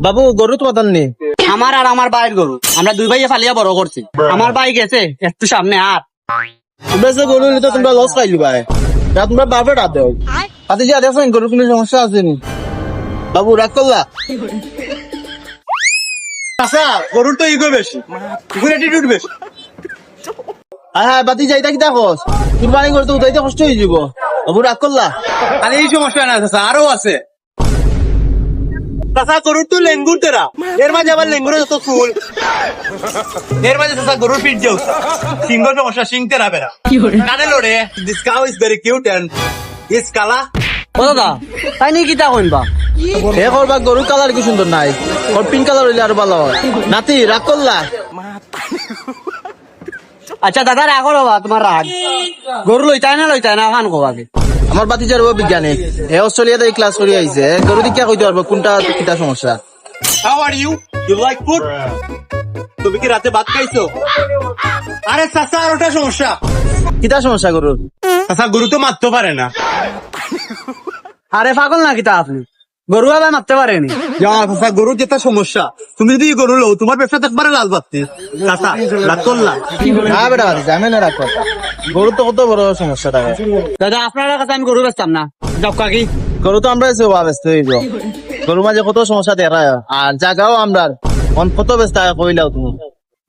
বাবু গরু তো বাতান নি আমার আর আমার ভাইয়ের গরু আমরা দুই ভাইয়ে ফালিয়া বড় করছি। আমার ভাই গেছে একটু সামনে আর তোমরা যে গরু নিলে তো তোমরা লস খাইলি ভাই তোমরা বাপে রাত দেও তাতে যা দেখেন গরু কোনো সমস্যা আছে নি বাবু রাগ করলা আচ্ছা গরুর তো ইগো বেশি ইগোর অ্যাটিটিউড বেশি। হ্যাঁ বাতি যাইতা কি দেখোস কুরবানি করতে উঠাইতে কষ্ট হয়ে যাব বাবু রাগ করলা আর এই সমস্যা না চাচা আরো আছে। চাচা গরুর তো লেঙ্গুর তেরা এর মাঝে আবার লেঙ্গুরের যত ফুল এর মাঝে চাচা গরুর পিঠ যাও সিংহ সমস্যা সিং তেরা বেড়া কানে লড়ে this cow is very cute and is কালা। ও দাদা তাই নিয়ে কিতা কইবা? হে করবা গরুর কালার কি সুন্দর নাই ওর পিঙ্ক কালার হইলে আরো ভালো হয় নাতি রাগ করলা আচ্ছা দাদা রাখো বাবা তোমার রাগ গরু লইতাই না ওখান কোবাকে আমার বাতি যার বিজ্ঞানী হে অস্ট্রেলিয়াতে ক্লাস করে আইছে গরু দিকে কইতে পারবো কোনটা কিটা সমস্যা। How are you you like food? তুমি কি রাতে ভাত খাইছো? আরে চাচা আর ওটা সমস্যা। কিটা সমস্যা গরুর চাচা গরু তো মারতে পারে না। আরে পাগল না কিতা আপনি গরু আবার মারতে পারেনি। চাচা গরুর যেটা সমস্যা তুমি যদি গরু লো তোমার ব্যবসা একবারে লাল বাত্তি চাচা রাত করলা। হ্যাঁ বেটা বাতি আমি না রাগ কর গরু তো কত বড় সমস্যা থাকে দাদা আপনার কাছে আমি গরু বেচতাম না যাও কাকি গরু তো আমরা এসে ব্যস্ত হইব গরু মাঝে কত সমস্যা দেখা আর জায়গাও আমরা কত ব্যস্ত কইলাও তুমি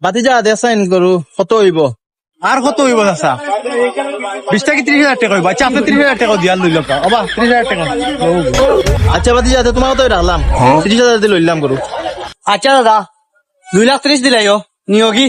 বাতি যা দেখছেন গরু কত হইব আর কত হইব চাচা 20 থেকে 30,000 টাকা হইব। আচ্ছা আপনি 30,000 টাকা দিয়া লইল বাবা 30,000 টাকা। আচ্ছা বাতি যাতে তোমার তো রাখলাম 30,000 দিয়ে লইলাম গরু আচ্ছা দাদা 2,30,000 দিলাইও নিয়োগী